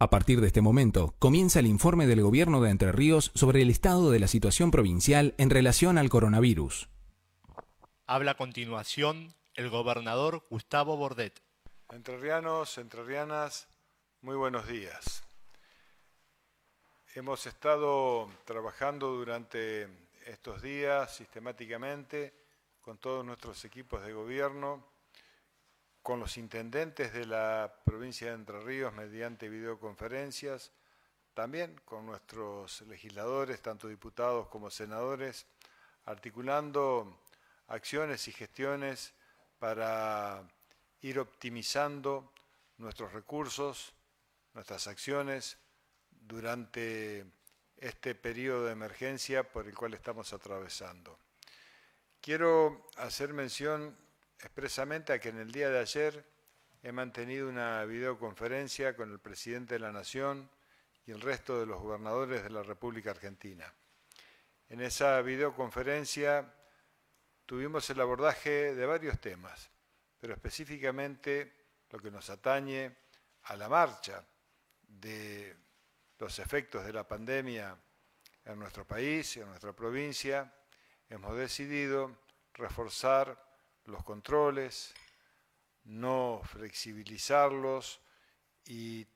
A partir de este momento, comienza el informe del Gobierno de Entre Ríos sobre el estado de la situación provincial en relación al coronavirus. Habla a continuación el gobernador Gustavo Bordet. Entrerrianos, entrerrianas, muy buenos días. Hemos estado trabajando durante estos días sistemáticamente con todos nuestros equipos de gobierno, con los intendentes de la provincia de Entre Ríos mediante videoconferencias, también con nuestros legisladores, tanto diputados como senadores, articulando acciones y gestiones para ir optimizando nuestros recursos, nuestras acciones durante este periodo de emergencia por el cual estamos atravesando. Quiero hacer mención expresamente a que en el día de ayer he mantenido una videoconferencia con el presidente de la Nación y el resto de los gobernadores de la República Argentina. En esa videoconferencia tuvimos el abordaje de varios temas, pero específicamente lo que nos atañe a la marcha de los efectos de la pandemia en nuestro país, en nuestra provincia. Hemos decidido reforzar los controles, no flexibilizarlos y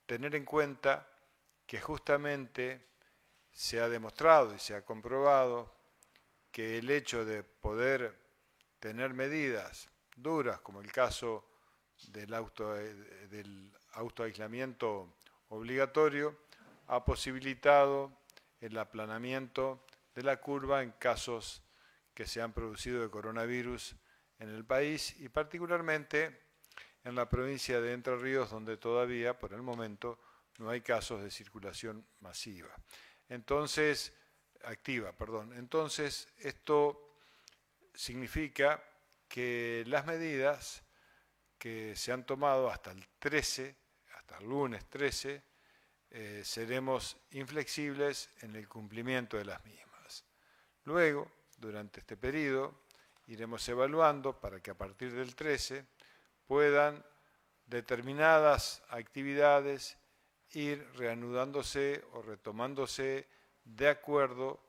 tener en cuenta que justamente se ha demostrado y se ha comprobado que el hecho de poder tener medidas duras, como el caso del autoaislamiento obligatorio, ha posibilitado el aplanamiento de la curva en casos que se han producido de coronavirus en el país y particularmente en la provincia de Entre Ríos, donde todavía, por el momento, no hay casos de circulación activa. Entonces, esto significa que las medidas que se han tomado hasta el lunes 13, seremos inflexibles en el cumplimiento de las mismas. Luego, durante este periodo, iremos evaluando para que a partir del 13 puedan determinadas actividades ir reanudándose o retomándose de acuerdo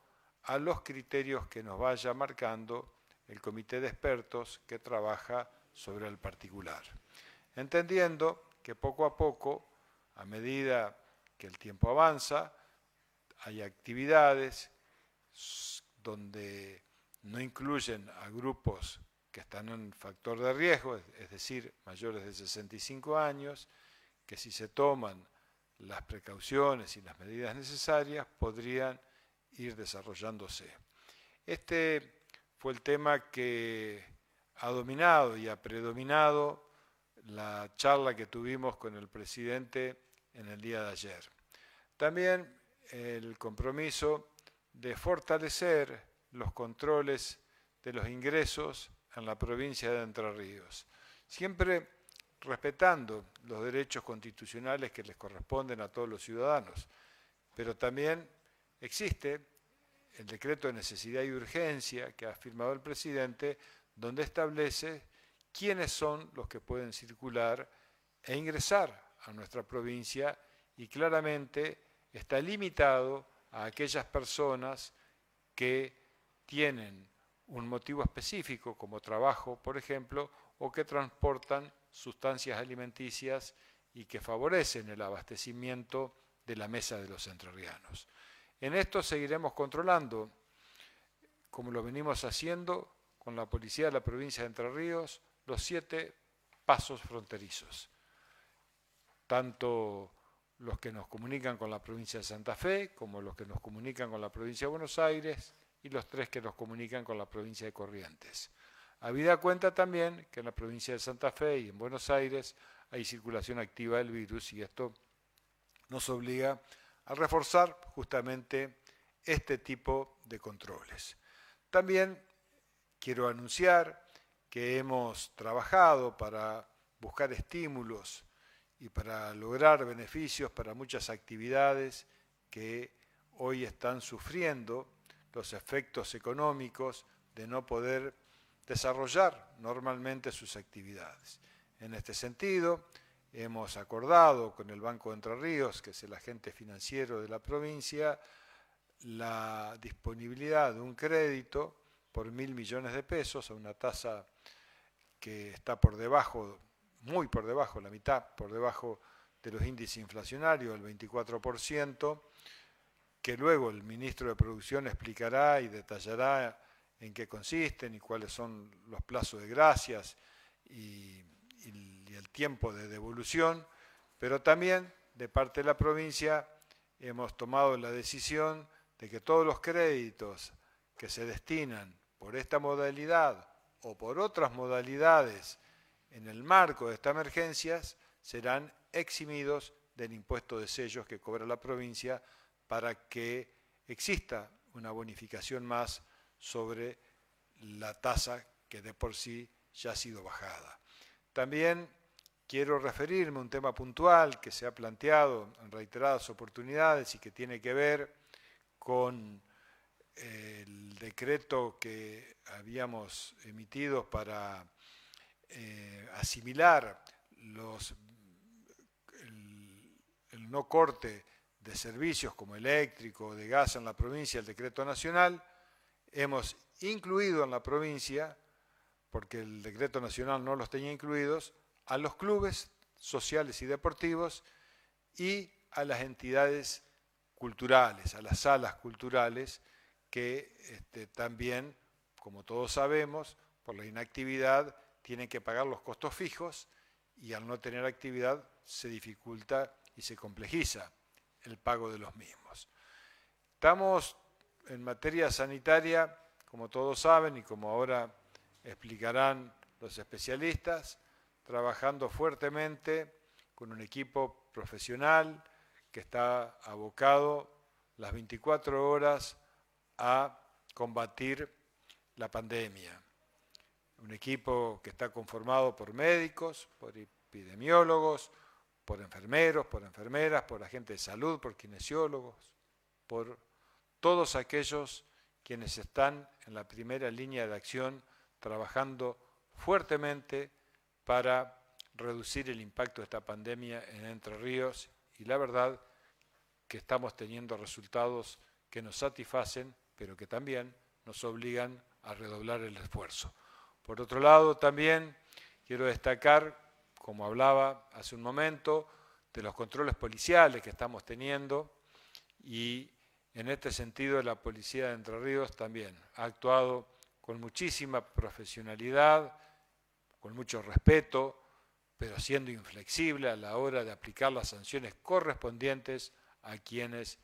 a los criterios que nos vaya marcando el comité de expertos que trabaja sobre el particular. Entendiendo que poco a poco, a medida que el tiempo avanza, hay actividades donde no incluyen a grupos que están en factor de riesgo, es decir, mayores de 65 años, que si se toman las precauciones y las medidas necesarias podrían ir desarrollándose. Este fue el tema que ha dominado y ha predominado la charla que tuvimos con el presidente en el día de ayer. También el compromiso de fortalecer los controles de los ingresos en la provincia de Entre Ríos, siempre respetando los derechos constitucionales que les corresponden a todos los ciudadanos, pero también existe el decreto de necesidad y urgencia que ha firmado el presidente, donde establece quiénes son los que pueden circular e ingresar a nuestra provincia y claramente está limitado a aquellas personas que tienen un motivo específico, como trabajo, por ejemplo, o que transportan sustancias alimenticias y que favorecen el abastecimiento de la mesa de los entrerrianos. En esto seguiremos controlando, como lo venimos haciendo con la policía de la provincia de Entre Ríos, los 7 pasos fronterizos, tanto los que nos comunican con la provincia de Santa Fe, como los que nos comunican con la provincia de Buenos Aires, y los 3 que nos comunican con la provincia de Corrientes. Habida cuenta también que en la provincia de Santa Fe y en Buenos Aires hay circulación activa del virus y esto nos obliga a reforzar justamente este tipo de controles. También quiero anunciar que hemos trabajado para buscar estímulos y para lograr beneficios para muchas actividades que hoy están sufriendo los efectos económicos de no poder desarrollar normalmente sus actividades. En este sentido, hemos acordado con el Banco de Entre Ríos, que es el agente financiero de la provincia, la disponibilidad de un crédito por 1.000 millones de pesos a una tasa que está por debajo, muy por debajo, la mitad por debajo de los índices inflacionarios, el 24%, que luego el ministro de Producción explicará y detallará en qué consisten y cuáles son los plazos de gracias y el tiempo de devolución, pero también de parte de la provincia hemos tomado la decisión de que todos los créditos que se destinan por esta modalidad o por otras modalidades en el marco de estas emergencias serán eximidos del impuesto de sellos que cobra la provincia para que exista una bonificación más sobre la tasa que de por sí ya ha sido bajada. También quiero referirme a un tema puntual que se ha planteado en reiteradas oportunidades y que tiene que ver con el decreto que habíamos emitido para asimilar el no corte de servicios como eléctrico o de gas en la provincia, el decreto nacional. Hemos incluido en la provincia, porque el decreto nacional no los tenía incluidos, a los clubes sociales y deportivos y a las entidades culturales, a las salas culturales, que también, como todos sabemos, por la inactividad tienen que pagar los costos fijos y al no tener actividad se dificulta y se complejiza el pago de los mismos. Estamos en materia sanitaria, como todos saben y como ahora explicarán los especialistas, trabajando fuertemente con un equipo profesional que está abocado las 24 horas a combatir la pandemia. Un equipo que está conformado por médicos, por epidemiólogos, por enfermeros, por enfermeras, por agentes de salud, por kinesiólogos, por todos aquellos quienes están en la primera línea de acción trabajando fuertemente para reducir el impacto de esta pandemia en Entre Ríos, y la verdad que estamos teniendo resultados que nos satisfacen, pero que también nos obligan a redoblar el esfuerzo. Por otro lado, también quiero destacar, como hablaba hace un momento, de los controles policiales que estamos teniendo, y en este sentido la Policía de Entre Ríos también ha actuado con muchísima profesionalidad, con mucho respeto, pero siendo inflexible a la hora de aplicar las sanciones correspondientes a quienes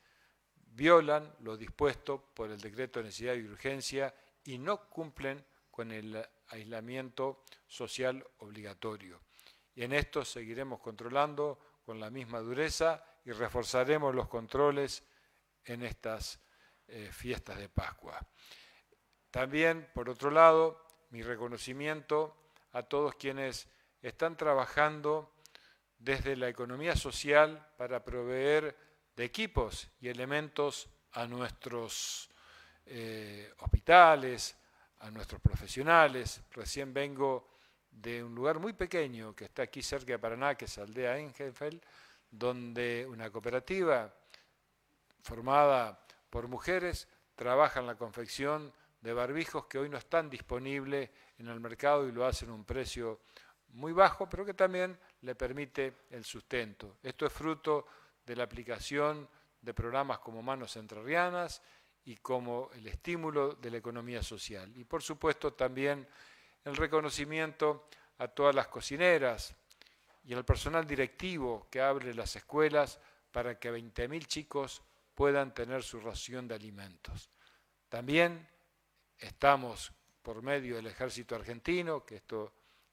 violan lo dispuesto por el decreto de necesidad y urgencia y no cumplen con el aislamiento social obligatorio. Y en esto seguiremos controlando con la misma dureza y reforzaremos los controles en estas fiestas de Pascua. También, por otro lado, mi reconocimiento a todos quienes están trabajando desde la economía social para proveer de equipos y elementos a nuestros hospitales, a nuestros profesionales. Recién vengo de un lugar muy pequeño que está aquí cerca de Paraná, que es Aldea Engelfeld, donde una cooperativa formada por mujeres trabaja en la confección de barbijos que hoy no están disponibles en el mercado y lo hacen a un precio muy bajo, pero que también le permite el sustento. Esto es fruto de la aplicación de programas como Manos Entrerrianas y como el estímulo de la economía social. Y por supuesto también el reconocimiento a todas las cocineras y al personal directivo que abre las escuelas para que 20.000 chicos puedan tener su ración de alimentos. También estamos, por medio del Ejército Argentino, que esto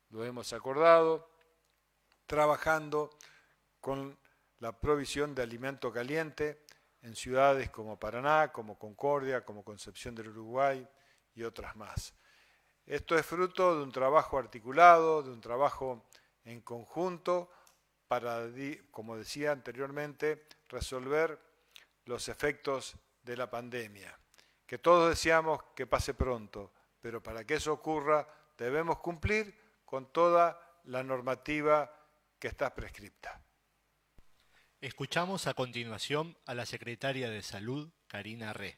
lo hemos acordado, trabajando con la provisión de alimento caliente en ciudades como Paraná, como Concordia, como Concepción del Uruguay y otras más. Esto es fruto de un trabajo articulado, de un trabajo en conjunto para, como decía anteriormente, resolver los efectos de la pandemia, que todos deseamos que pase pronto, pero para que eso ocurra debemos cumplir con toda la normativa que que está prescripta. Escuchamos a continuación a la secretaria de Salud, Karina Ré.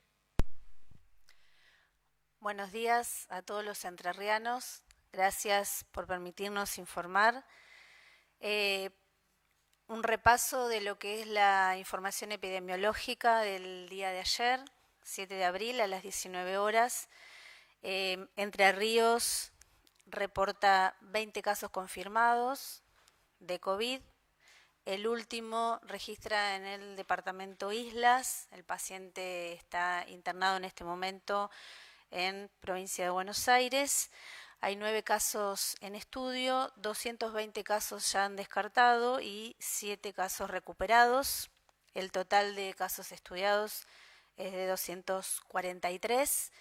Buenos días a todos los entrerrianos. Gracias por permitirnos informar. Un repaso de lo que es la información epidemiológica del día de ayer, 7 de abril a las 19 horas. Entre Ríos reporta 20 casos confirmados de COVID. El último registra en el departamento Islas. El paciente está internado en este momento en provincia de Buenos Aires. Hay 9 casos en estudio, 220 casos ya han descartado y 7 casos recuperados. El total de casos estudiados es de 243.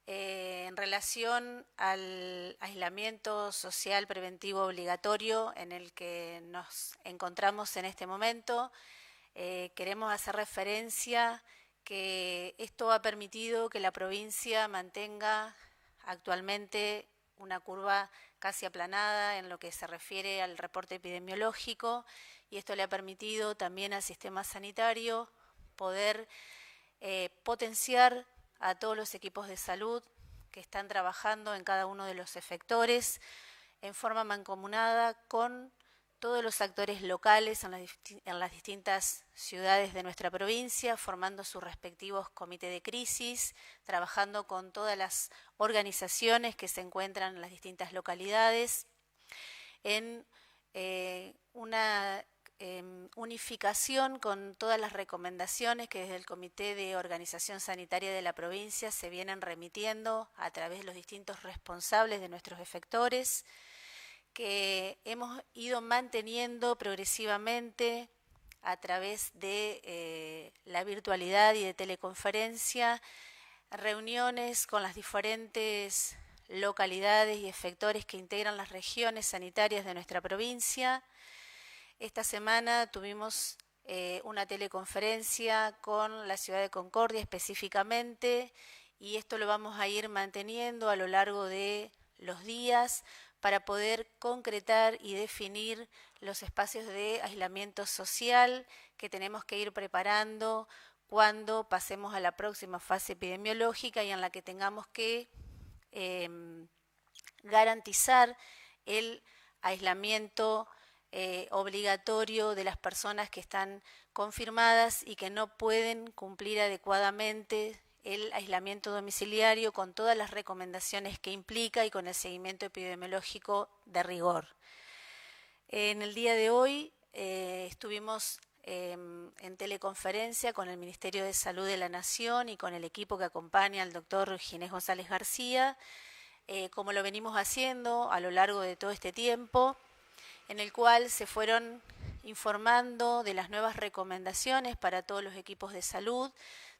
En relación al aislamiento social preventivo obligatorio en el que nos encontramos en este momento, queremos hacer referencia que esto ha permitido que la provincia mantenga actualmente una curva casi aplanada en lo que se refiere al reporte epidemiológico, y esto le ha permitido también al sistema sanitario poder potenciar a todos los equipos de salud que están trabajando en cada uno de los efectores en forma mancomunada con todos los actores locales en las distintas ciudades de nuestra provincia, formando sus respectivos comités de crisis, trabajando con todas las organizaciones que se encuentran en las distintas localidades, en una unificación con todas las recomendaciones que desde el Comité de Organización Sanitaria de la provincia se vienen remitiendo a través de los distintos responsables de nuestros efectores, que hemos ido manteniendo progresivamente a través de la virtualidad y de teleconferencia, reuniones con las diferentes localidades y efectores que integran las regiones sanitarias de nuestra provincia. Esta semana tuvimos una teleconferencia con la ciudad de Concordia específicamente, y esto lo vamos a ir manteniendo a lo largo de los días para poder concretar y definir los espacios de aislamiento social que tenemos que ir preparando cuando pasemos a la próxima fase epidemiológica y en la que tengamos que garantizar el aislamiento obligatorio de las personas que están confirmadas y que no pueden cumplir adecuadamente el aislamiento domiciliario con todas las recomendaciones que implica y con el seguimiento epidemiológico de rigor. En el día de hoy estuvimos en teleconferencia con el Ministerio de Salud de la Nación y con el equipo que acompaña al doctor Ginés González García, como lo venimos haciendo a lo largo de todo este tiempo, en el cual se fueron informando de las nuevas recomendaciones para todos los equipos de salud,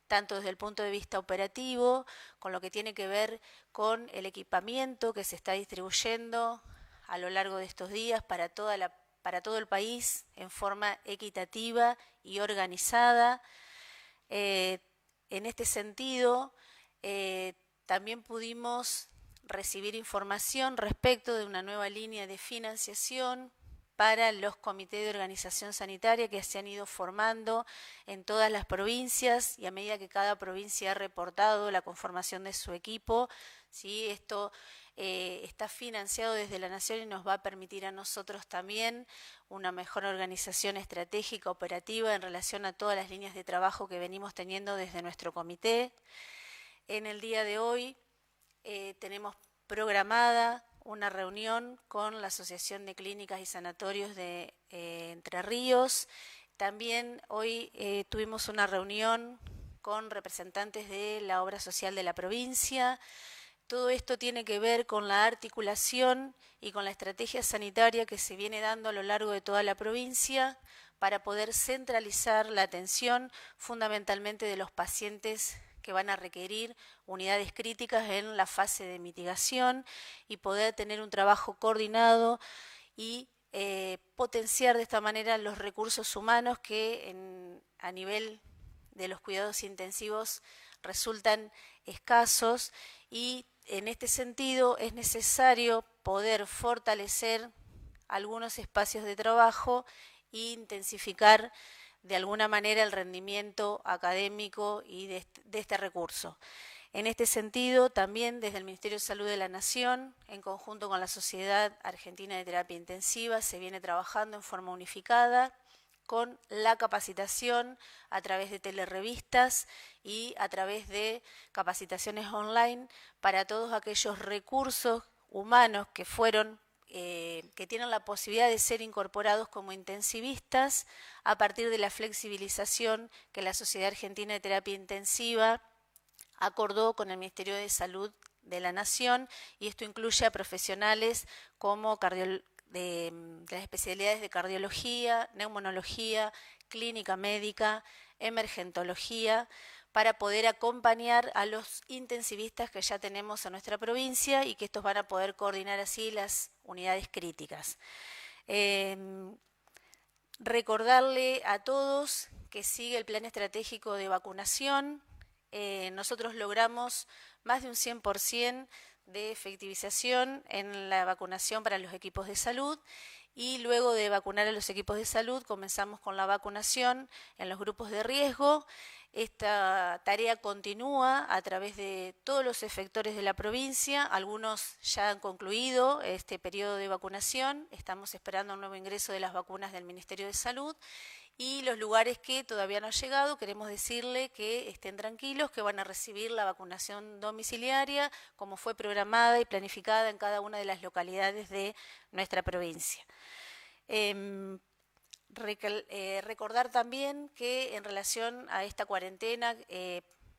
tanto desde el punto de vista operativo, con lo que tiene que ver con el equipamiento que se está distribuyendo a lo largo de estos días para todo el país en forma equitativa y organizada. En este sentido, también pudimos recibir información respecto de una nueva línea de financiación para los comités de organización sanitaria que se han ido formando en todas las provincias, y a medida que cada provincia ha reportado la conformación de su equipo, ¿sí? Esto está financiado desde la Nación y nos va a permitir a nosotros también una mejor organización estratégica operativa en relación a todas las líneas de trabajo que venimos teniendo desde nuestro comité. En el día de hoy tenemos programada una reunión con la Asociación de Clínicas y Sanatorios de Entre Ríos. También hoy tuvimos una reunión con representantes de la obra social de la provincia. Todo esto tiene que ver con la articulación y con la estrategia sanitaria que se viene dando a lo largo de toda la provincia para poder centralizar la atención fundamentalmente de los pacientes que van a requerir unidades críticas en la fase de mitigación y poder tener un trabajo coordinado y potenciar de esta manera los recursos humanos que a nivel de los cuidados intensivos resultan escasos, y en este sentido es necesario poder fortalecer algunos espacios de trabajo e intensificar de alguna manera el rendimiento académico y de este recurso. En este sentido, también desde el Ministerio de Salud de la Nación, en conjunto con la Sociedad Argentina de Terapia Intensiva, se viene trabajando en forma unificada con la capacitación a través de telerevistas y a través de capacitaciones online para todos aquellos recursos humanos que que tienen la posibilidad de ser incorporados como intensivistas a partir de la flexibilización que la Sociedad Argentina de Terapia Intensiva acordó con el Ministerio de Salud de la Nación, y esto incluye a profesionales como de las especialidades de cardiología, neumonología, clínica médica, emergentología, para poder acompañar a los intensivistas que ya tenemos en nuestra provincia y que estos van a poder coordinar así las unidades críticas. Recordarle a todos que sigue el plan estratégico de vacunación. Nosotros logramos más de un 100% de efectivización en la vacunación para los equipos de salud, y luego de vacunar a los equipos de salud comenzamos con la vacunación en los grupos de riesgo. Esta tarea continúa a través de todos los efectores de la provincia. Algunos ya han concluido este periodo de vacunación. Estamos esperando un nuevo ingreso de las vacunas del Ministerio de Salud. Y los lugares que todavía no han llegado, queremos decirle que estén tranquilos, que van a recibir la vacunación domiciliaria como fue programada y planificada en cada una de las localidades de nuestra provincia. Recordar también que en relación a esta cuarentena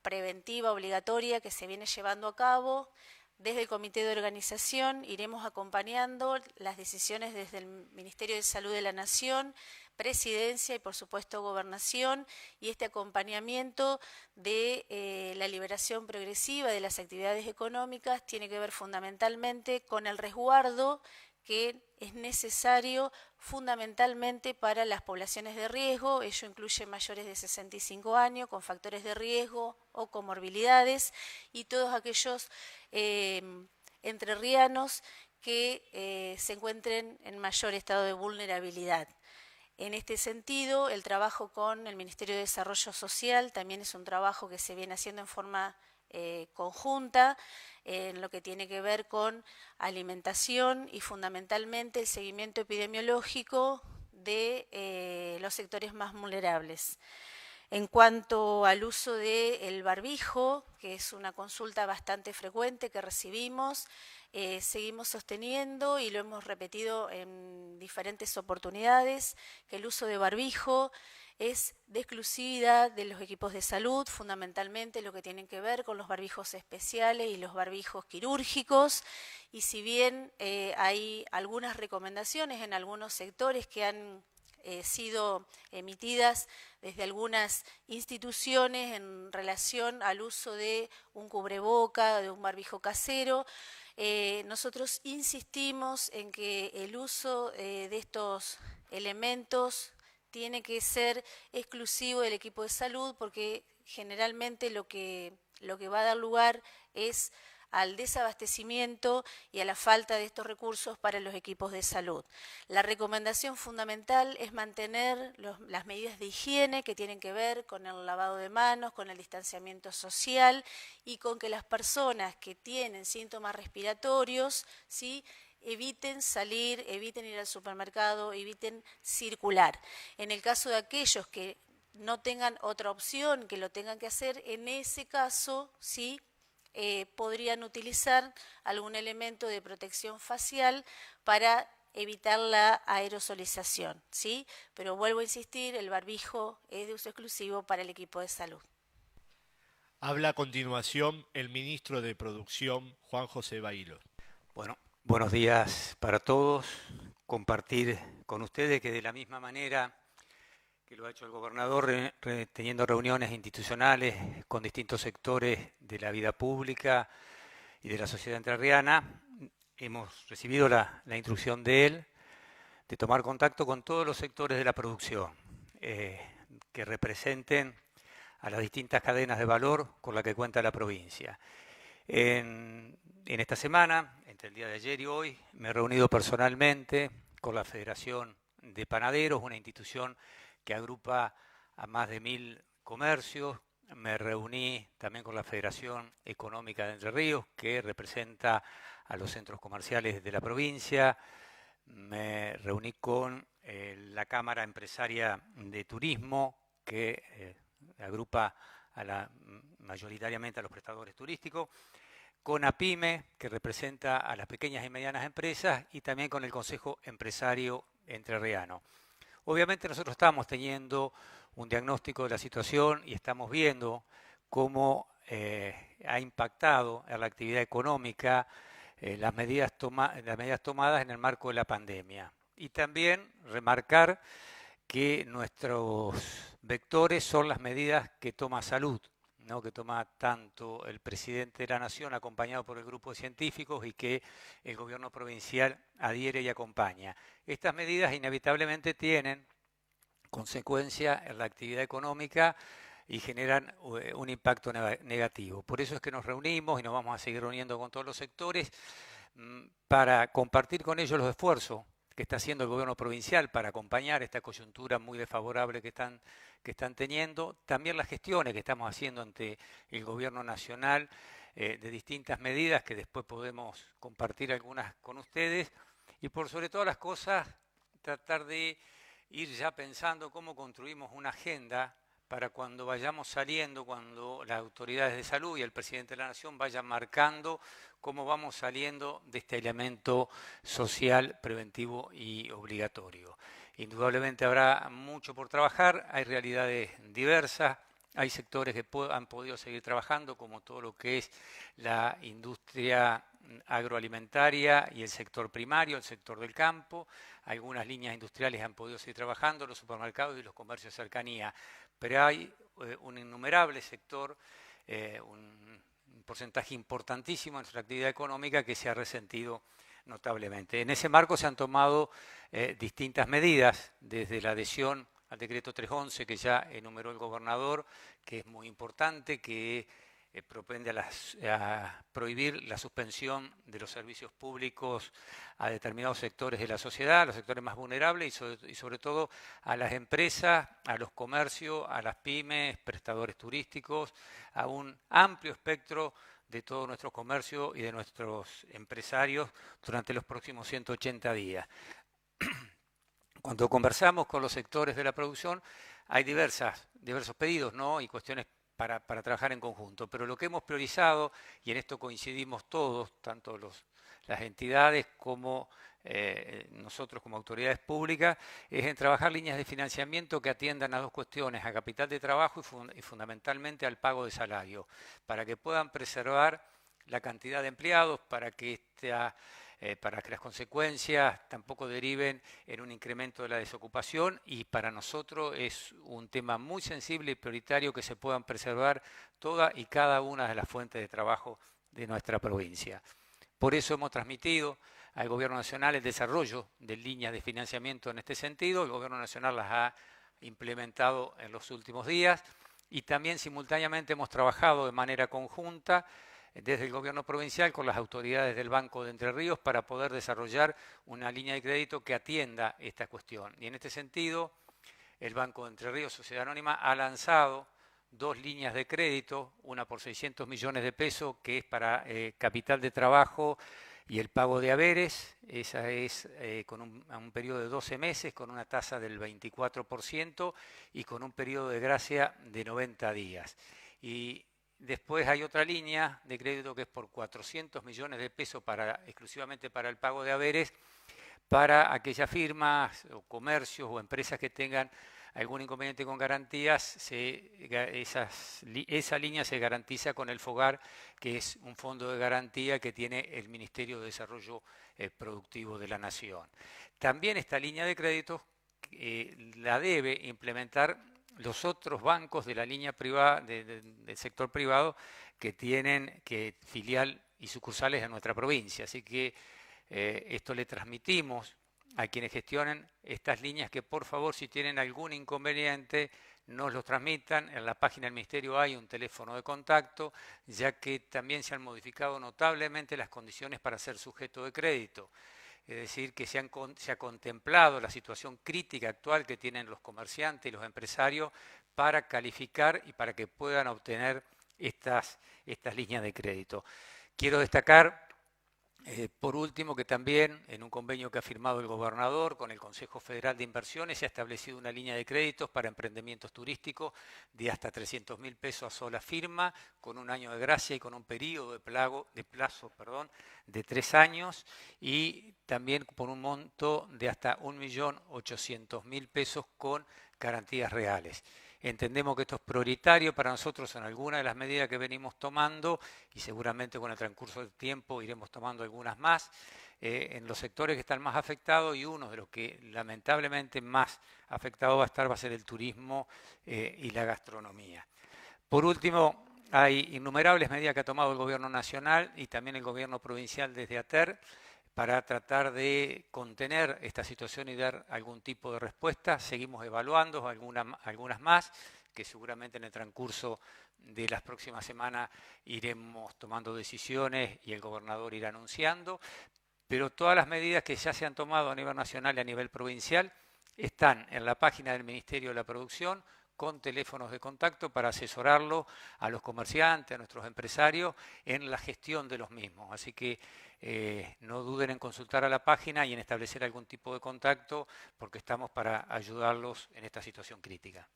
preventiva obligatoria que se viene llevando a cabo, desde el Comité de Organización iremos acompañando las decisiones desde el Ministerio de Salud de la Nación, Presidencia y por supuesto Gobernación, y este acompañamiento de la liberación progresiva de las actividades económicas tiene que ver fundamentalmente con el resguardo que es necesario fundamentalmente para las poblaciones de riesgo. Ello incluye mayores de 65 años con factores de riesgo o comorbilidades y todos aquellos entrerrianos que se encuentren en mayor estado de vulnerabilidad. En este sentido, el trabajo con el Ministerio de Desarrollo Social también es un trabajo que se viene haciendo en forma conjunta, en lo que tiene que ver con alimentación y fundamentalmente el seguimiento epidemiológico de los sectores más vulnerables. En cuanto al uso del barbijo, que es una consulta bastante frecuente que recibimos, seguimos sosteniendo y lo hemos repetido en diferentes oportunidades, que el uso de barbijo es de exclusividad de los equipos de salud, fundamentalmente lo que tienen que ver con los barbijos especiales y los barbijos quirúrgicos, y si bien hay algunas recomendaciones en algunos sectores que han sido emitidas desde algunas instituciones en relación al uso de un cubreboca, de un barbijo casero, nosotros insistimos en que el uso de estos elementos tiene que ser exclusivo del equipo de salud, porque generalmente lo que va a dar lugar es al desabastecimiento y a la falta de estos recursos para los equipos de salud. La recomendación fundamental es mantener las medidas de higiene que tienen que ver con el lavado de manos, con el distanciamiento social y con que las personas que tienen síntomas respiratorios, ¿sí?, eviten salir, eviten ir al supermercado, eviten circular. En el caso de aquellos que no tengan otra opción, que lo tengan que hacer, en ese caso, sí, podrían utilizar algún elemento de protección facial para evitar la aerosolización, ¿sí? Pero vuelvo a insistir, el barbijo es de uso exclusivo para el equipo de salud. Habla a continuación el ministro de Producción, Juan José Bailo. Bueno, buenos días para todos. Compartir con ustedes que de la misma manera que lo ha hecho el gobernador, teniendo reuniones institucionales con distintos sectores de la vida pública y de la sociedad entrerriana, hemos recibido la instrucción de él de tomar contacto con todos los sectores de la producción que representen a las distintas cadenas de valor con las que cuenta la provincia. En esta semana, entre el día de ayer y hoy, me he reunido personalmente con la Federación de Panaderos, una institución que agrupa a más de 1000 comercios. Me reuní también con la Federación Económica de Entre Ríos, que representa a los centros comerciales de la provincia. Me reuní con la Cámara Empresaria de Turismo, que agrupa mayoritariamente a los prestadores turísticos, con APYME, que representa a las pequeñas y medianas empresas, y también con el Consejo Empresario Entrerriano. Obviamente nosotros estamos teniendo un diagnóstico de la situación y estamos viendo cómo ha impactado en la actividad económica las medidas tomadas en el marco de la pandemia. Y también remarcar que nuestros vectores son las medidas que toma Salud, ¿no? Que toma tanto el presidente de la Nación acompañado por el grupo de científicos y que el gobierno provincial adhiere y acompaña. Estas medidas inevitablemente tienen consecuencia en la actividad económica y generan un impacto negativo. Por eso es que nos reunimos y nos vamos a seguir reuniendo con todos los sectores para compartir con ellos los esfuerzos que está haciendo el gobierno provincial para acompañar esta coyuntura muy desfavorable que están teniendo, también las gestiones que estamos haciendo ante el gobierno nacional de distintas medidas que después podemos compartir algunas con ustedes, y por sobre todas las cosas tratar de ir ya pensando cómo construimos una agenda para cuando vayamos saliendo, cuando las autoridades de salud y el presidente de la Nación vayan marcando cómo vamos saliendo de este aislamiento social, preventivo y obligatorio. Indudablemente habrá mucho por trabajar, hay realidades diversas, hay sectores que han podido seguir trabajando, como todo lo que es la industria agroalimentaria y el sector primario, el sector del campo. Algunas líneas industriales han podido seguir trabajando, los supermercados y los comercios de cercanía, pero hay un innumerable sector, un porcentaje importantísimo en nuestra actividad económica que se ha resentido notablemente. En ese marco se han tomado distintas medidas, desde la adhesión al decreto 311 que ya enumeró el gobernador, que es muy importante, que propende a prohibir la suspensión de los servicios públicos a determinados sectores de la sociedad, a los sectores más vulnerables y sobre todo a las empresas, a los comercios, a las pymes, prestadores turísticos, a un amplio espectro de todo nuestro comercio y de nuestros empresarios durante los próximos 180 días. Cuando conversamos con los sectores de la producción hay diversos pedidos, ¿no? Y cuestiones para trabajar en conjunto, pero lo que hemos priorizado, y en esto coincidimos todos, tanto las entidades como nosotros como autoridades públicas, es en trabajar líneas de financiamiento que atiendan a dos cuestiones, a capital de trabajo y fundamentalmente al pago de salario, para que puedan preservar la cantidad de empleados, para que las consecuencias tampoco deriven en un incremento de la desocupación, y para nosotros es un tema muy sensible y prioritario que se puedan preservar todas y cada una de las fuentes de trabajo de nuestra provincia. Por eso hemos transmitido al Gobierno Nacional el desarrollo de líneas de financiamiento en este sentido. El Gobierno Nacional las ha implementado en los últimos días y también simultáneamente hemos trabajado de manera conjunta desde el gobierno provincial con las autoridades del Banco de Entre Ríos para poder desarrollar una línea de crédito que atienda esta cuestión. Y en este sentido, el Banco de Entre Ríos, Sociedad Anónima, ha lanzado dos líneas de crédito, una por 600 millones de pesos, que es para capital de trabajo y el pago de haberes. Esa es con un periodo de 12 meses, con una tasa del 24% y con un periodo de gracia de 90 días. Y después hay otra línea de crédito que es por 400 millones de pesos exclusivamente para el pago de haberes, para aquellas firmas o comercios o empresas que tengan algún inconveniente con garantías. Esa línea se garantiza con el FOGAR, que es un fondo de garantía que tiene el Ministerio de Desarrollo Productivo de la Nación. También esta línea de créditos la debe implementar los otros bancos de la línea privada, del sector privado, que tienen filial y sucursales en nuestra provincia. Así que esto le transmitimos a quienes gestionen estas líneas, que por favor, si tienen algún inconveniente, nos los transmitan. En la página del Ministerio hay un teléfono de contacto, ya que también se han modificado notablemente las condiciones para ser sujeto de crédito. es decir, que se ha contemplado la situación crítica actual que tienen los comerciantes y los empresarios para calificar y para que puedan obtener estas líneas de crédito. Quiero destacar, por último, que también en un convenio que ha firmado el gobernador con el Consejo Federal de Inversiones se ha establecido una línea de créditos para emprendimientos turísticos de hasta 300.000 pesos a sola firma, con un año de gracia y con un periodo de plazo de 3 años, y también por un monto de hasta 1.800.000 pesos con garantías reales. Entendemos que esto es prioritario para nosotros en algunas de las medidas que venimos tomando y seguramente con el transcurso del tiempo iremos tomando algunas más en los sectores que están más afectados, y uno de los que lamentablemente más afectado va a ser el turismo y la gastronomía. Por último, hay innumerables medidas que ha tomado el Gobierno Nacional y también el Gobierno Provincial desde ATER para tratar de contener esta situación y dar algún tipo de respuesta. Seguimos evaluando algunas más, que seguramente en el transcurso de las próximas semanas iremos tomando decisiones y el gobernador irá anunciando. Pero todas las medidas que ya se han tomado a nivel nacional y a nivel provincial están en la página del Ministerio de la Producción, con teléfonos de contacto para asesorarlo a los comerciantes, a nuestros empresarios, en la gestión de los mismos. Así que no duden en consultar a la página y en establecer algún tipo de contacto, porque estamos para ayudarlos en esta situación crítica.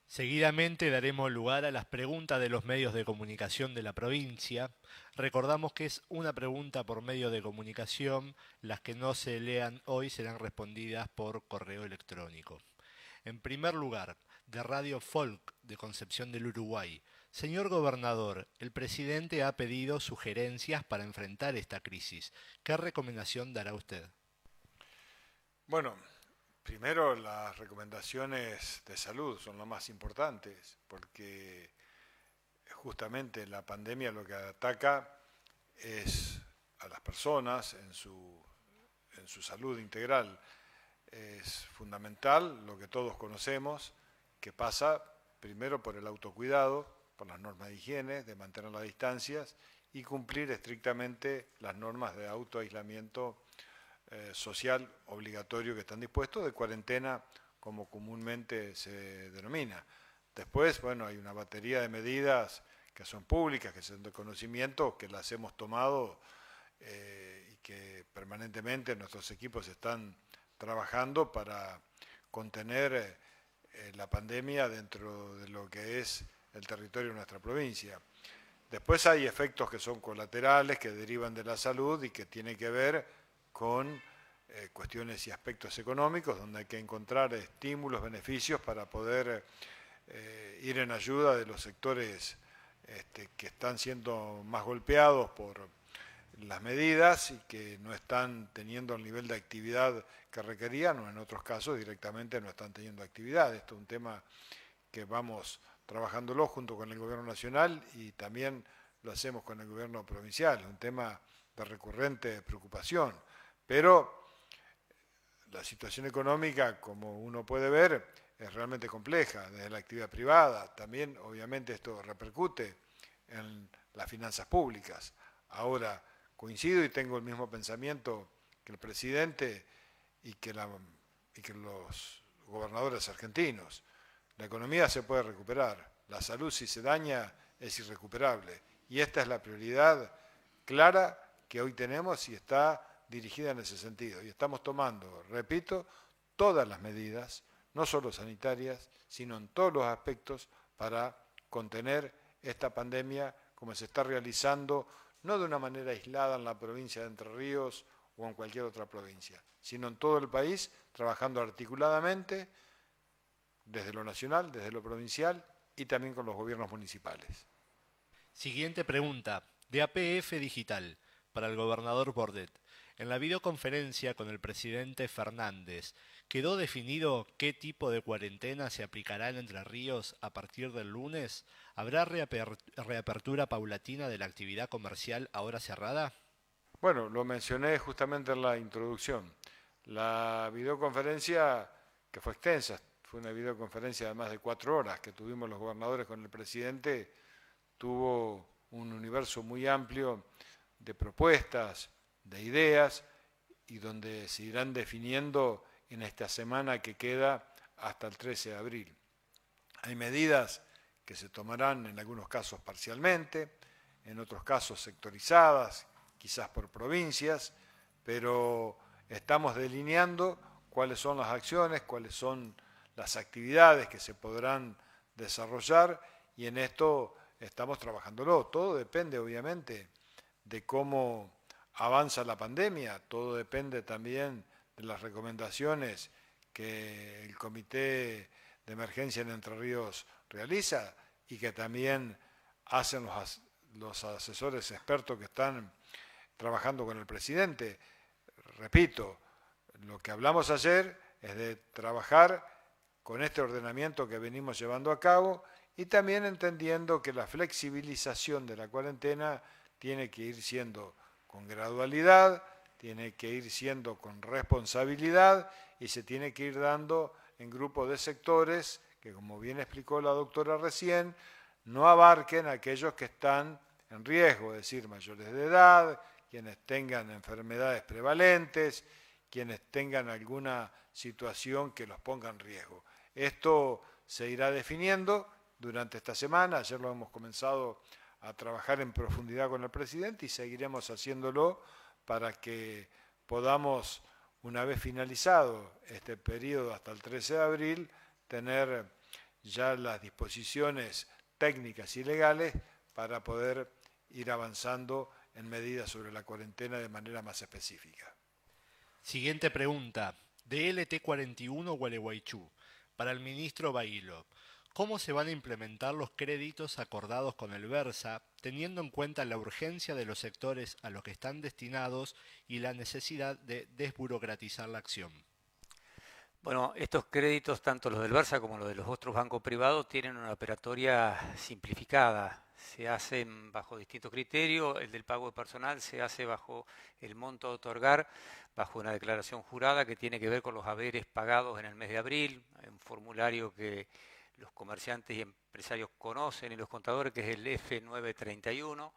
Seguidamente daremos lugar a las preguntas de los medios de comunicación de la provincia. Recordamos que es una pregunta por medio de comunicación. Las que no se lean hoy serán respondidas por correo electrónico. En primer lugar, de Radio Folk de Concepción del Uruguay. Señor gobernador, el presidente ha pedido sugerencias para enfrentar esta crisis. ¿Qué recomendación dará usted? Bueno, primero las recomendaciones de salud son las más importantes, porque justamente la pandemia lo que ataca es a las personas en su salud integral. Es fundamental lo que todos conocemos, que pasa primero por el autocuidado, por las normas de higiene, de mantener las distancias y cumplir estrictamente las normas de autoaislamiento social obligatorio que están dispuestos, de cuarentena como comúnmente se denomina. Después, bueno, hay una batería de medidas que son públicas, que son de conocimiento, que las hemos tomado y que permanentemente nuestros equipos están trabajando para contener la pandemia dentro de lo que es el territorio de nuestra provincia. Después hay efectos que son colaterales, que derivan de la salud y que tienen que ver con cuestiones y aspectos económicos, donde hay que encontrar estímulos, beneficios para poder ir en ayuda de los sectores que están siendo más golpeados por las medidas y que no están teniendo el nivel de actividad que requerían, o en otros casos directamente no están teniendo actividad. Esto es un tema que vamos trabajándolo junto con el Gobierno Nacional y también lo hacemos con el Gobierno Provincial, un tema de recurrente preocupación. Pero la situación económica, como uno puede ver, es realmente compleja, desde la actividad privada. También, obviamente, esto repercute en las finanzas públicas. Ahora, coincido y tengo el mismo pensamiento que el presidente y que los gobernadores argentinos. La economía se puede recuperar, la salud si se daña es irrecuperable. Y esta es la prioridad clara que hoy tenemos y está dirigida en ese sentido. Y estamos tomando, repito, todas las medidas, no solo sanitarias, sino en todos los aspectos para contener esta pandemia como se está realizando, no de una manera aislada en la provincia de Entre Ríos o en cualquier otra provincia, sino en todo el país, trabajando articuladamente desde lo nacional, desde lo provincial y también con los gobiernos municipales. Siguiente pregunta, de APF Digital, para el gobernador Bordet. En la videoconferencia con el presidente Fernández, ¿quedó definido qué tipo de cuarentena se aplicará en Entre Ríos a partir del lunes? ¿Habrá reapertura paulatina de la actividad comercial ahora cerrada? Bueno, lo mencioné justamente en la introducción. La videoconferencia, que fue extensa, fue una videoconferencia de más de 4 horas que tuvimos los gobernadores con el presidente, tuvo un universo muy amplio de propuestas, de ideas, y donde se irán definiendo en esta semana que queda hasta el 13 de abril. Hay medidas que se tomarán en algunos casos parcialmente, en otros casos sectorizadas, quizás por provincias, pero estamos delineando cuáles son las acciones, cuáles son las actividades que se podrán desarrollar, y en esto estamos trabajándolo. Todo depende, obviamente, de cómo avanza la pandemia, todo depende también de las recomendaciones que el Comité de Emergencia en Entre Ríos realiza y que también hacen los asesores expertos que están trabajando con el presidente. Repito, lo que hablamos ayer es de trabajar con este ordenamiento que venimos llevando a cabo y también entendiendo que la flexibilización de la cuarentena tiene que ir siendo con gradualidad, tiene que ir siendo con responsabilidad y se tiene que ir dando en grupos de sectores que, como bien explicó la doctora recién, no abarquen a aquellos que están en riesgo, es decir, mayores de edad, quienes tengan enfermedades prevalentes, quienes tengan alguna situación que los ponga en riesgo. Esto se irá definiendo durante esta semana. Ayer lo hemos comenzado a trabajar en profundidad con el presidente y seguiremos haciéndolo para que podamos, una vez finalizado este periodo hasta el 13 de abril, tener ya las disposiciones técnicas y legales para poder ir avanzando en medidas sobre la cuarentena de manera más específica. Siguiente pregunta, de LT41 Gualeguaychú, para el ministro Bailo. ¿Cómo se van a implementar los créditos acordados con el Versa, teniendo en cuenta la urgencia de los sectores a los que están destinados y la necesidad de desburocratizar la acción? Bueno, estos créditos, tanto los del Versa como los de los otros bancos privados, tienen una operatoria simplificada. Se hacen bajo distintos criterios. El del pago de personal se hace bajo el monto a otorgar, bajo una declaración jurada que tiene que ver con los haberes pagados en el mes de abril, un formulario que los comerciantes y empresarios conocen y los contadores, que es el F931,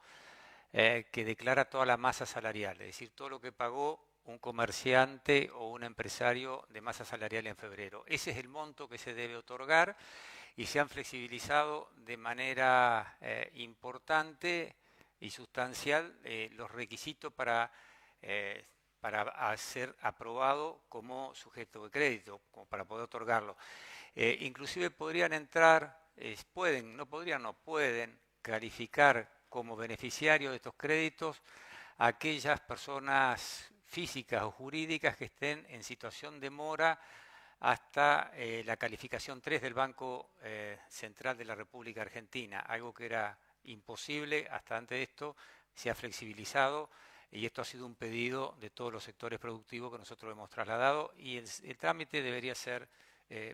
que declara toda la masa salarial, es decir, todo lo que pagó un comerciante o un empresario de masa salarial en febrero. Ese es el monto que se debe otorgar y se han flexibilizado de manera importante y sustancial los requisitos para ser aprobado como sujeto de crédito, como para poder otorgarlo. Inclusive podrían entrar, pueden calificar como beneficiarios de estos créditos a aquellas personas físicas o jurídicas que estén en situación de mora hasta la calificación 3 del Banco Central de la República Argentina, algo que era imposible hasta antes de esto. Se ha flexibilizado y esto ha sido un pedido de todos los sectores productivos que nosotros hemos trasladado y el trámite debería ser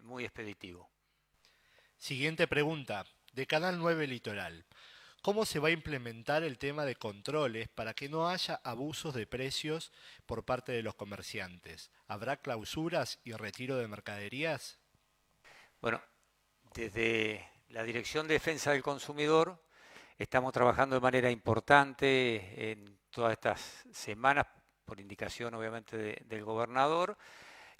muy expeditivo. Siguiente pregunta, de Canal 9 Litoral. ¿Cómo se va a implementar el tema de controles para que no haya abusos de precios por parte de los comerciantes? ¿Habrá clausuras y retiro de mercaderías? Bueno, desde la Dirección de Defensa del Consumidor estamos trabajando de manera importante en todas estas semanas, por indicación obviamente del gobernador.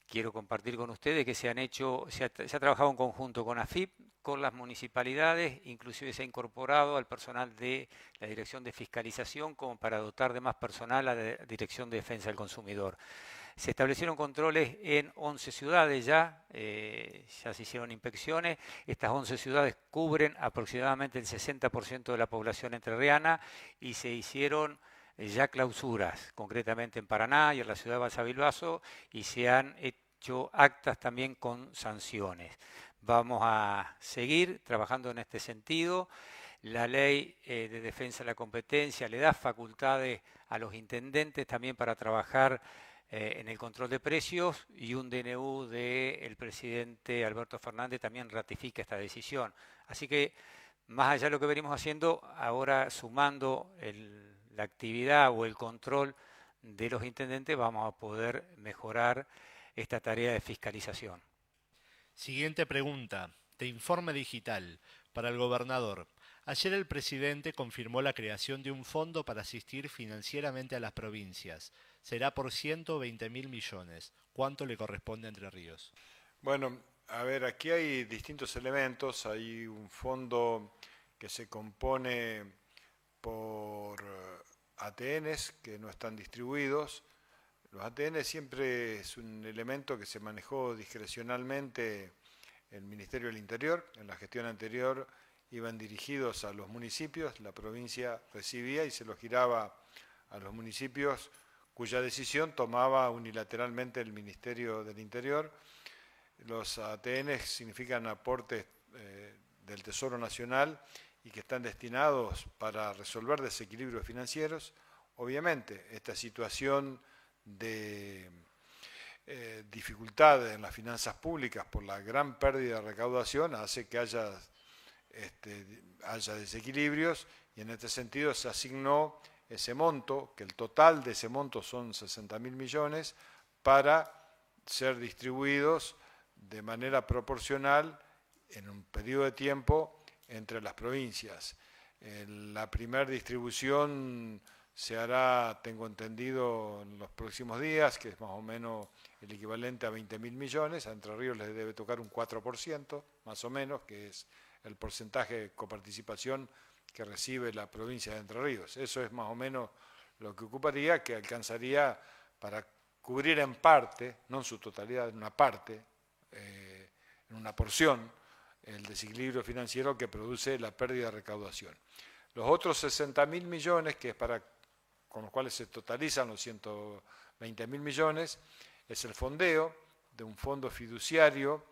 Quiero compartir con ustedes que se ha trabajado en conjunto con AFIP, con las municipalidades, inclusive se ha incorporado al personal de la Dirección de Fiscalización como para dotar de más personal a la Dirección de Defensa del Consumidor. Se establecieron controles en 11 ciudades ya se hicieron inspecciones. Estas 11 ciudades cubren aproximadamente el 60% de la población entrerriana y se hicieron ya clausuras, concretamente en Paraná y en la ciudad de Balsavilbaso, y se han hecho actas también con sanciones. Vamos a seguir trabajando en este sentido. La ley de defensa de la competencia le da facultades a los intendentes también para trabajar en el control de precios, y un DNU del presidente Alberto Fernández también ratifica esta decisión. Así que, más allá de lo que venimos haciendo, ahora sumando la actividad o el control de los intendentes, vamos a poder mejorar esta tarea de fiscalización. Siguiente pregunta, de Informe Digital, para el gobernador. Ayer el presidente confirmó la creación de un fondo para asistir financieramente a las provincias. será por 120.000 millones. ¿Cuánto le corresponde a Entre Ríos? Bueno, a ver, aquí hay distintos elementos. Hay un fondo que se compone por ATNs que no están distribuidos. Los ATN siempre es un elemento que se manejó discrecionalmente en el Ministerio del Interior. En la gestión anterior iban dirigidos a los municipios, la provincia recibía y se los giraba a los municipios, cuya decisión tomaba unilateralmente el Ministerio del Interior. Los ATN significan aportes del Tesoro Nacional y que están destinados para resolver desequilibrios financieros. Obviamente, esta situación de dificultad en las finanzas públicas por la gran pérdida de recaudación hace que haya desequilibrios, y en este sentido se asignó ese monto, que el total de ese monto son 60.000 millones, para ser distribuidos de manera proporcional en un periodo de tiempo entre las provincias. La primera distribución se hará, tengo entendido, en los próximos días, que es más o menos el equivalente a 20.000 millones. A Entre Ríos les debe tocar un 4%, más o menos, que es el porcentaje de coparticipación que recibe la provincia de Entre Ríos. Eso es más o menos lo que ocuparía, que alcanzaría para cubrir en parte, no en su totalidad, en una parte, en una porción, el desequilibrio financiero que produce la pérdida de recaudación. Los otros 60.000 millones, que es con los cuales se totalizan los 120.000 millones, es el fondeo de un fondo fiduciario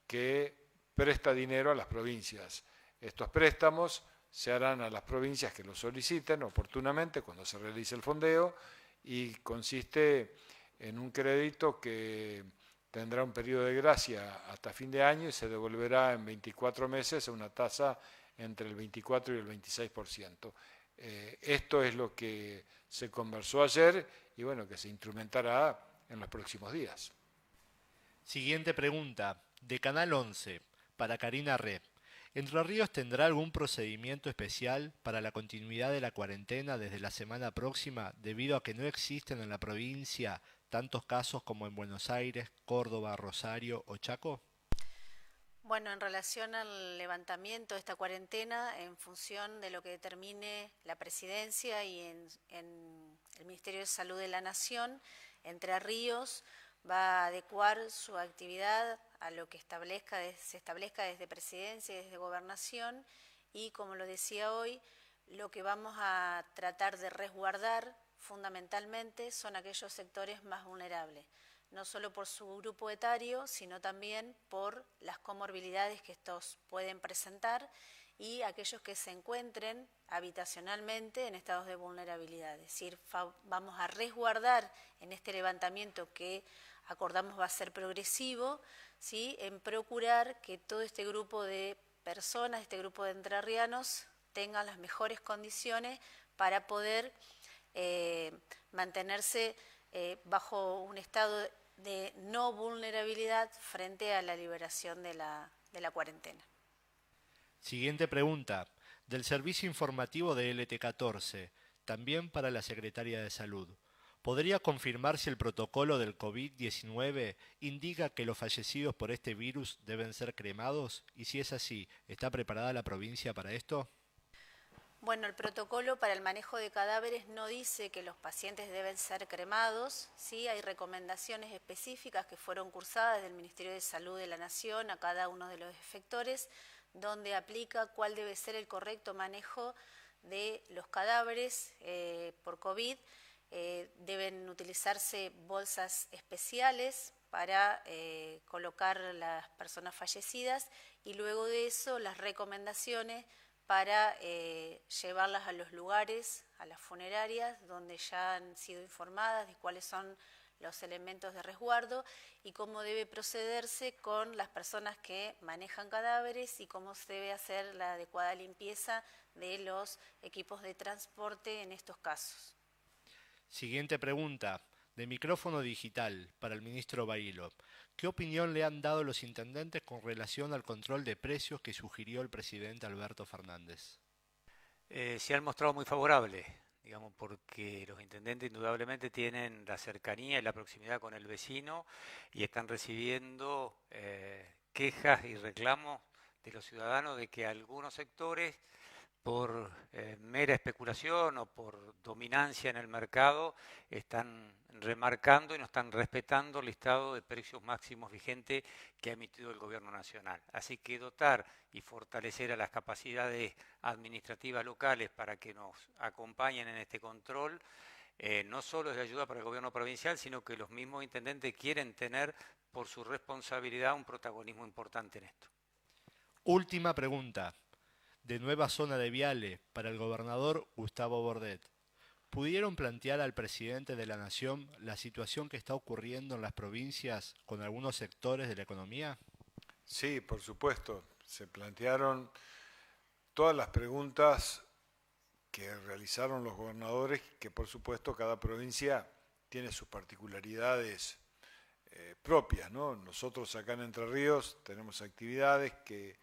que presta dinero a las provincias. Estos préstamos se harán a las provincias que lo soliciten oportunamente cuando se realice el fondeo, y consiste en un crédito que tendrá un periodo de gracia hasta fin de año y se devolverá en 24 meses a una tasa entre el 24 y el 26%. Esto es lo que se conversó ayer y bueno, que se instrumentará en los próximos días. Siguiente pregunta, de Canal 11, para Karina Re. ¿Entre Ríos tendrá algún procedimiento especial para la continuidad de la cuarentena desde la semana próxima, debido a que no existen en la provincia tantos casos como en Buenos Aires, Córdoba, Rosario o Chaco? Bueno, en relación al levantamiento de esta cuarentena, en función de lo que determine la Presidencia y en el Ministerio de Salud de la Nación, Entre Ríos va a adecuar su actividad a lo que se establezca desde Presidencia y desde Gobernación, y como lo decía hoy, lo que vamos a tratar de resguardar fundamentalmente son aquellos sectores más vulnerables, no solo por su grupo etario, sino también por las comorbilidades que estos pueden presentar y aquellos que se encuentren habitacionalmente en estados de vulnerabilidad. Es decir, vamos a resguardar en este levantamiento que acordamos va a ser progresivo, ¿sí?, en procurar que todo este grupo de personas, este grupo de entrerrianos, tengan las mejores condiciones para poder mantenerse bajo un estado de no vulnerabilidad frente a la liberación de la cuarentena. Siguiente pregunta, del servicio informativo de LT14, también para la Secretaría de Salud. ¿Podría confirmar si el protocolo del COVID-19 indica que los fallecidos por este virus deben ser cremados? Y si es así, ¿está preparada la provincia para esto? Bueno, el protocolo para el manejo de cadáveres no dice que los pacientes deben ser cremados, ¿sí? Hay recomendaciones específicas que fueron cursadas del Ministerio de Salud de la Nación a cada uno de los efectores, donde aplica cuál debe ser el correcto manejo de los cadáveres por COVID. Deben utilizarse bolsas especiales para colocar las personas fallecidas, y luego de eso las recomendaciones para llevarlas a los lugares, a las funerarias, donde ya han sido informadas de cuáles son los elementos de resguardo y cómo debe procederse con las personas que manejan cadáveres y cómo se debe hacer la adecuada limpieza de los equipos de transporte en estos casos. Siguiente pregunta, de micrófono digital, para el ministro Bailo. ¿Qué opinión le han dado los intendentes con relación al control de precios que sugirió el presidente Alberto Fernández? Se han mostrado muy favorables. digamos, porque los intendentes indudablemente tienen la cercanía y la proximidad con el vecino y están recibiendo quejas y reclamos de los ciudadanos de que algunos sectores, por mera especulación o por dominancia en el mercado, están remarcando y no están respetando el listado de precios máximos vigente que ha emitido el Gobierno Nacional. Así que dotar y fortalecer a las capacidades administrativas locales para que nos acompañen en este control, no solo es de ayuda para el Gobierno provincial, sino que los mismos intendentes quieren tener por su responsabilidad un protagonismo importante en esto. Última pregunta. De Nueva Zona de Viale, para el gobernador Gustavo Bordet. ¿Pudieron plantear al presidente de la Nación la situación que está ocurriendo en las provincias con algunos sectores de la economía? Sí, por supuesto. Se plantearon todas las preguntas que realizaron los gobernadores, que por supuesto cada provincia tiene sus particularidades propias, ¿no? Nosotros acá en Entre Ríos tenemos actividades que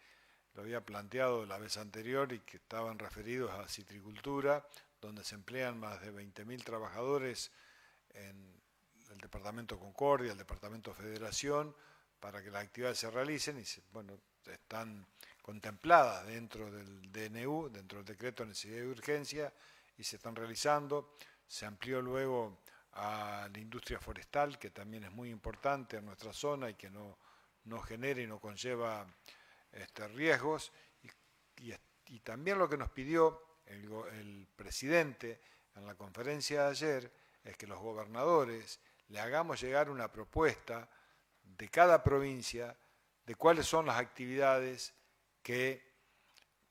lo había planteado la vez anterior y que estaban referidos a citricultura, donde se emplean más de 20.000 trabajadores en el departamento Concordia, el departamento Federación, para que las actividades se realicen y están contempladas dentro del DNU, dentro del decreto de necesidad y urgencia, y se están realizando. Se amplió luego a la industria forestal, que también es muy importante en nuestra zona y que no genera y no conlleva riesgos, y también lo que nos pidió el presidente en la conferencia de ayer es que los gobernadores le hagamos llegar una propuesta de cada provincia de cuáles son las actividades que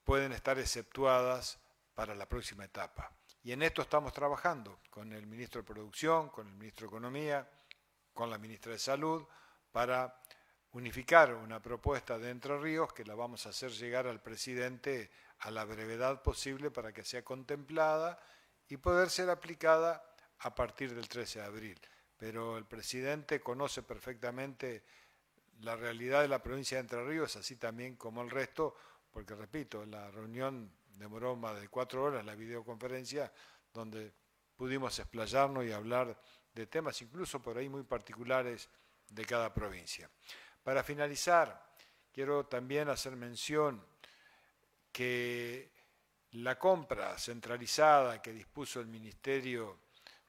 pueden estar exceptuadas para la próxima etapa. Y en esto estamos trabajando con el ministro de Producción, con el ministro de Economía, con la ministra de Salud, para unificar una propuesta de Entre Ríos que la vamos a hacer llegar al presidente a la brevedad posible para que sea contemplada y poder ser aplicada a partir del 13 de abril. Pero el presidente conoce perfectamente la realidad de la provincia de Entre Ríos, así también como el resto, porque repito, la reunión demoró más de 4 horas, la videoconferencia, donde pudimos explayarnos y hablar de temas incluso por ahí muy particulares de cada provincia. Para finalizar, quiero también hacer mención que la compra centralizada que dispuso el Ministerio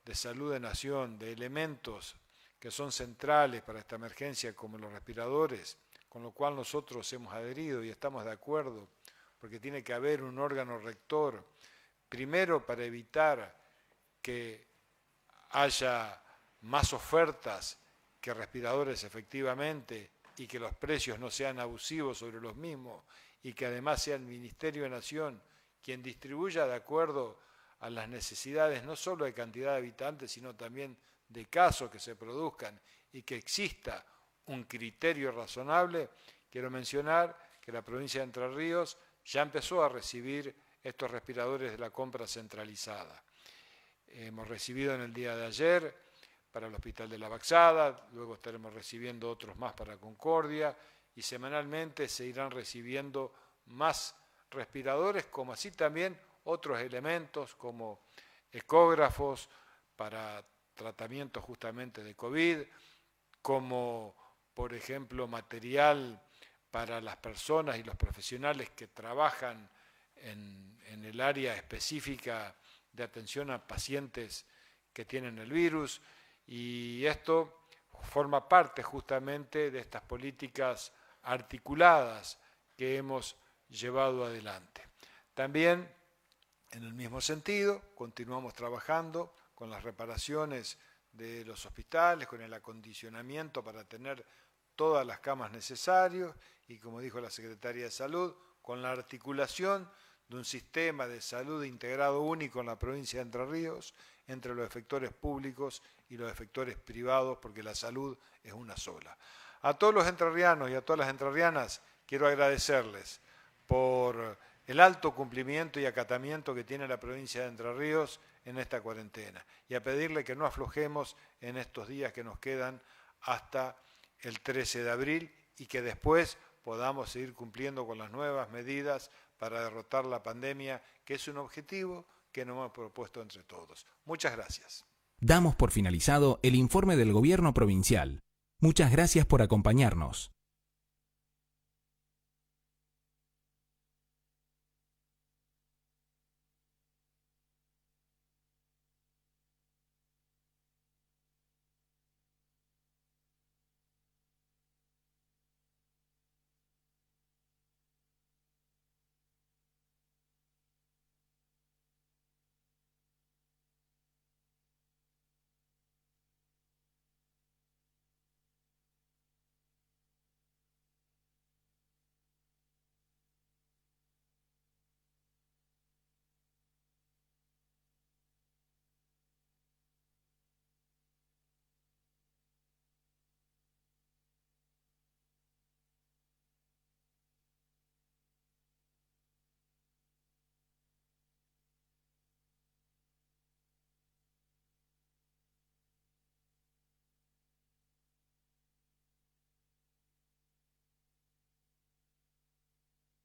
de Salud de Nación de elementos que son centrales para esta emergencia, como los respiradores, con lo cual nosotros hemos adherido y estamos de acuerdo, porque tiene que haber un órgano rector, primero para evitar que haya más ofertas que respiradores efectivamente, y que los precios no sean abusivos sobre los mismos, y que además sea el Ministerio de Nación quien distribuya de acuerdo a las necesidades no solo de cantidad de habitantes, sino también de casos que se produzcan, y que exista un criterio razonable. Quiero mencionar que la provincia de Entre Ríos ya empezó a recibir estos respiradores de la compra centralizada. Hemos recibido en el día de ayer para el Hospital de la Baxada, luego estaremos recibiendo otros más para Concordia, y semanalmente se irán recibiendo más respiradores, como así también otros elementos como ecógrafos para tratamiento justamente de COVID, como por ejemplo material para las personas y los profesionales que trabajan en el área específica de atención a pacientes que tienen el virus. Y esto forma parte justamente de estas políticas articuladas que hemos llevado adelante. También, en el mismo sentido, continuamos trabajando con las reparaciones de los hospitales, con el acondicionamiento para tener todas las camas necesarias y, como dijo la Secretaría de Salud, con la articulación de un sistema de salud integrado único en la provincia de Entre Ríos, entre los efectores públicos y los efectores privados, porque la salud es una sola. A todos los entrerrianos y a todas las entrerrianas quiero agradecerles por el alto cumplimiento y acatamiento que tiene la provincia de Entre Ríos en esta cuarentena, y a pedirle que no aflojemos en estos días que nos quedan hasta el 13 de abril y que después podamos seguir cumpliendo con las nuevas medidas para derrotar la pandemia, que es un objetivo que nos hemos propuesto entre todos. Muchas gracias. Damos por finalizado el informe del Gobierno Provincial. Muchas gracias por acompañarnos.